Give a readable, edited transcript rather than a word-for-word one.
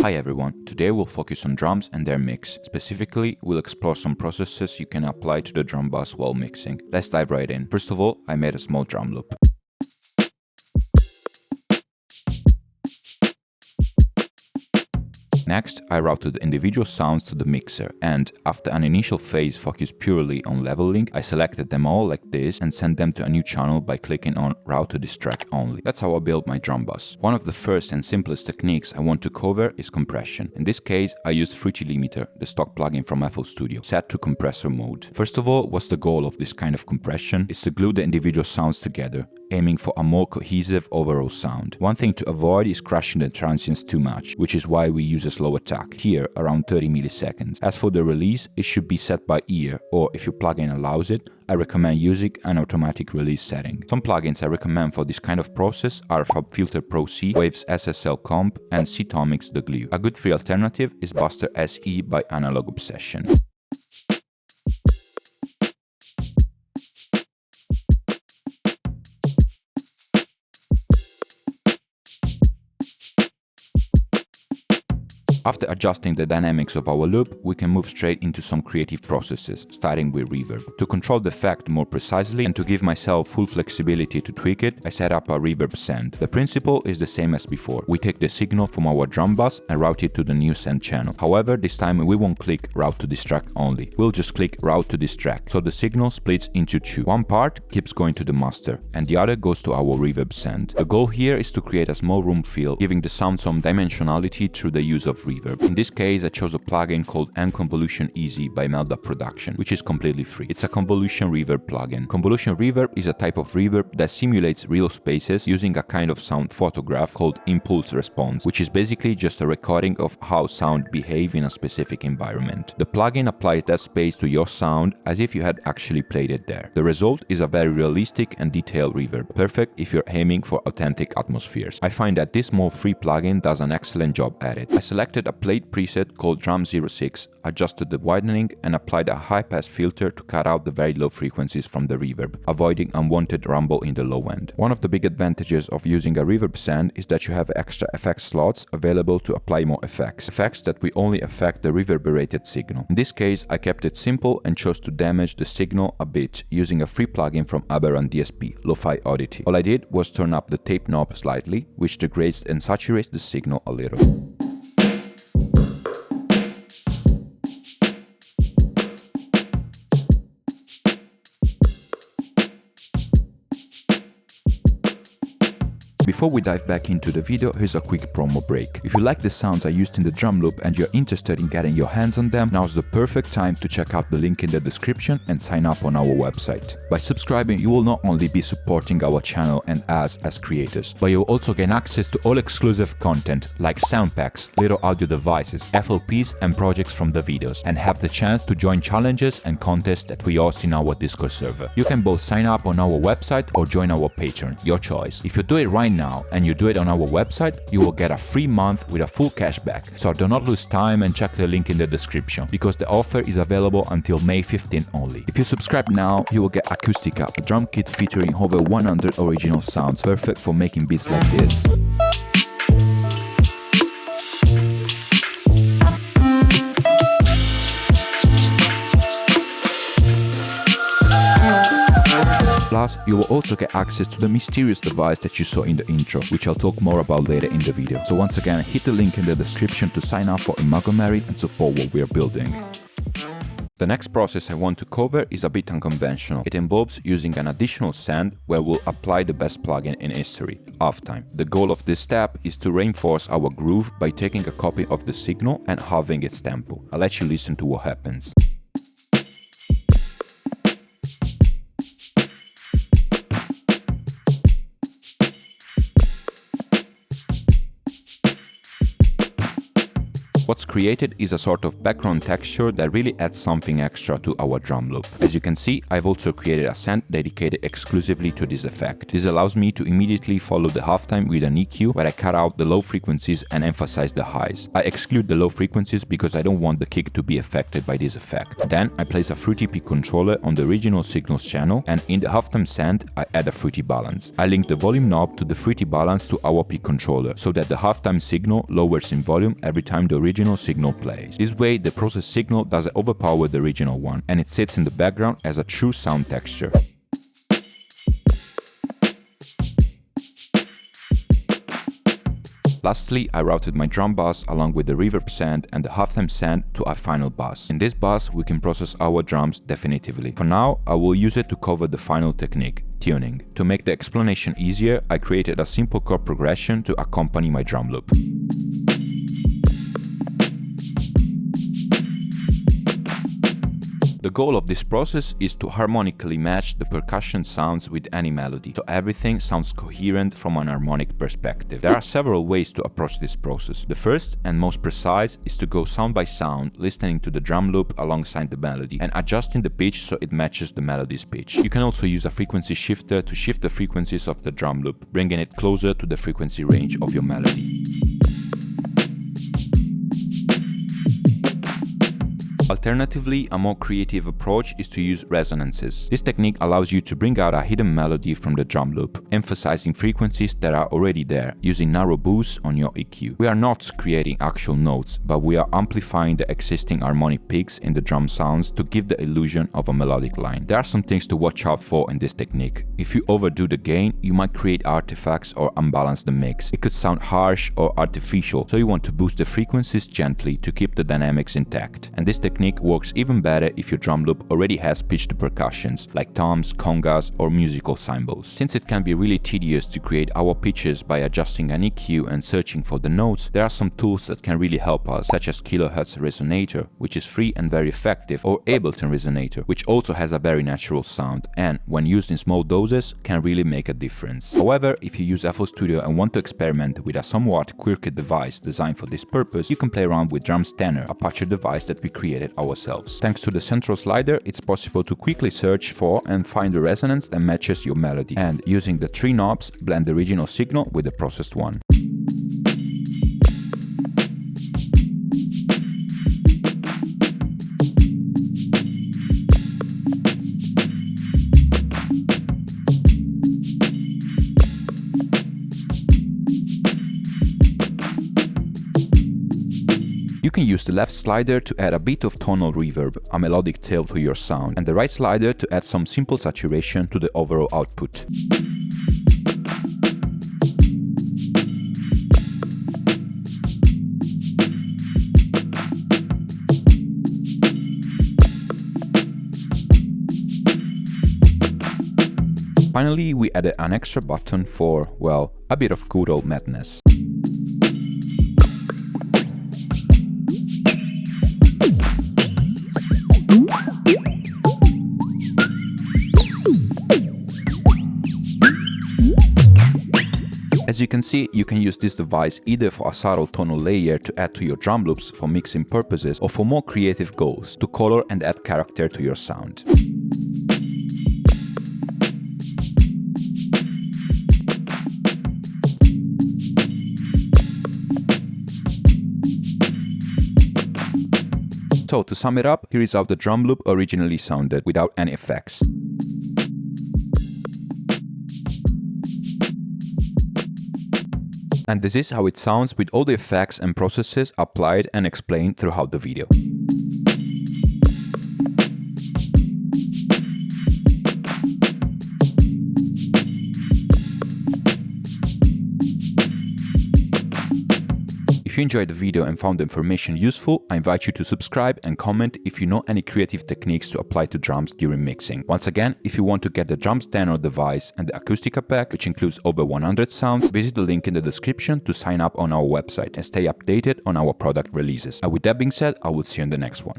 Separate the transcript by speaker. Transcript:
Speaker 1: Hi everyone, today we'll focus on drums and their mix. Specifically, we'll explore some processes you can apply to the drum bass while mixing. Let's dive right in. First of all, I made a small drum loop. Next, I routed the individual sounds to the mixer, and after an initial phase focused purely on leveling, I selected them all like this and sent them to a new channel by clicking on Route to this track only. That's how I built my drum bass. One of the first and simplest techniques I want to cover is compression. In this case, I used Frequency Limiter, the stock plugin from FL Studio, set to compressor mode. First of all, what's the goal of this kind of compression? Is to glue the individual sounds together, aiming for a more cohesive overall sound. One thing to avoid is crashing the transients too much, which is why we use a slow attack, here around 30 milliseconds. As for the release, it should be set by ear, or if your plugin allows it, I recommend using an automatic release setting. Some plugins I recommend for this kind of process are FabFilter Pro C, Waves SSL Comp, and C-Tomics The Glue. A good free alternative is Buster SE by Analog Obsession. After adjusting the dynamics of our loop, we can move straight into some creative processes, starting with reverb. To control the effect more precisely and to give myself full flexibility to tweak it, I set up a reverb send. The principle is the same as before. We take the signal from our drum bass and route it to the new send channel. However, this time we won't click route to this track only. We'll just click route to this track, so the signal splits into two. One part keeps going to the master, and the other goes to our reverb send. The goal here is to create a small room feel, giving the sound some dimensionality through the use of reverb. In this case, I chose a plugin called MConvolution-EZ by MeldaProduction, which is completely free. It's a convolution reverb plugin. Convolution reverb is a type of reverb that simulates real spaces using a kind of sound photograph called impulse response, which is basically just a recording of how sound behave in a specific environment. The plugin applies that space to your sound as if you had actually played it there. The result is a very realistic and detailed reverb, perfect if you're aiming for authentic atmospheres. I find that this small free plugin does an excellent job at it. I selected a plate preset called Drum06, adjusted the widening and applied a high-pass filter to cut out the very low frequencies from the reverb, avoiding unwanted rumble in the low end. One of the big advantages of using a reverb send is that you have extra effects slots available to apply more effects that will only affect the reverberated signal. In this case, I kept it simple and chose to damage the signal a bit using a free plugin from Aberrant DSP, Lo-Fi Oddity. All I did was turn up the tape knob slightly, which degrades and saturates the signal a little. Before we dive back into the video, here's a quick promo break. If you like the sounds I used in the drum loop and you're interested in getting your hands on them, now's the perfect time to check out the link in the description and sign up on our website. By subscribing, you will not only be supporting our channel and us as creators, but you'll also gain access to all exclusive content like sound packs, little audio devices, FLPs and projects from the videos, and have the chance to join challenges and contests that we host in our Discord server. You can both sign up on our website or join our Patreon, your choice. If you do it right now and you do it on our website, you will get a free month with a full cashback. So do not lose time and check the link in the description, because the offer is available until May 15 only. If you subscribe now, you will get Acoustica, a drum kit featuring over 100 original sounds, perfect for making beats like this. Plus, you will also get access to the mysterious device that you saw in the intro, which I'll talk more about later in the video. So once again, hit the link in the description to sign up for Imago Merit and support what we are building. The next process I want to cover is a bit unconventional. It involves using an additional send where we'll apply the best plugin in history, Halftime. The goal of this step is to reinforce our groove by taking a copy of the signal and halving its tempo. I'll let you listen to what happens. What's created is a sort of background texture that really adds something extra to our drum loop. As you can see, I've also created a send dedicated exclusively to this effect. This allows me to immediately follow the halftime with an EQ where I cut out the low frequencies and emphasize the highs. I exclude the low frequencies because I don't want the kick to be affected by this effect. Then I place a fruity peak controller on the original signals channel, and in the halftime send I add a fruity balance. I link the volume knob to the fruity balance to our peak controller so that the halftime signal lowers in volume every time the original signal plays. This way the processed signal doesn't overpower the original one, and it sits in the background as a true sound texture. Lastly, I routed my drum bus along with the reverb send and the halftime send to a final bus. In this bus, we can process our drums definitively. For now, I will use it to cover the final technique, tuning. To make the explanation easier, I created a simple chord progression to accompany my drum loop. The goal of this process is to harmonically match the percussion sounds with any melody, so everything sounds coherent from an harmonic perspective. There are several ways to approach this process. The first and most precise is to go sound by sound, listening to the drum loop alongside the melody and adjusting the pitch so it matches the melody's pitch. You can also use a frequency shifter to shift the frequencies of the drum loop, bringing it closer to the frequency range of your melody. Alternatively, a more creative approach is to use resonances. This technique allows you to bring out a hidden melody from the drum loop, emphasizing frequencies that are already there, using narrow boosts on your EQ. We are not creating actual notes, but we are amplifying the existing harmonic peaks in the drum sounds to give the illusion of a melodic line. There are some things to watch out for in this technique. If you overdo the gain, you might create artifacts or unbalance the mix. It could sound harsh or artificial, so you want to boost the frequencies gently to keep the dynamics intact. And this technique works even better if your drum loop already has pitched percussions like toms, congas or musical cymbals. Since it can be really tedious to create our pitches by adjusting an EQ and searching for the notes, there are some tools that can really help us, such as Kilohertz Resonator, which is free and very effective, or Ableton Resonator, which also has a very natural sound and, when used in small doses, can really make a difference. However, if you use FL Studio and want to experiment with a somewhat quirky device designed for this purpose, you can play around with Drums Tenor, a patcher device that we created ourselves. Thanks to the central slider, it's possible to quickly search for and find the resonance that matches your melody, and using the three knobs, blend the original signal with the processed one. You can use the left slider to add a bit of tonal reverb, a melodic tail to your sound, and the right slider to add some simple saturation to the overall output. Finally, we added an extra button for, well, a bit of good old madness. As you can see, you can use this device either for a subtle tonal layer to add to your drum loops for mixing purposes, or for more creative goals, to color and add character to your sound. So, to sum it up, here is how the drum loop originally sounded, without any effects. And this is how it sounds with all the effects and processes applied and explained throughout the video. If you enjoyed the video and found the information useful, I invite you to subscribe and comment if you know any creative techniques to apply to drums during mixing. Once again, if you want to get the Drums Tenor device and the Acoustica pack, which includes over 100 sounds, visit the link in the description to sign up on our website and stay updated on our product releases. And with that being said, I will see you in the next one.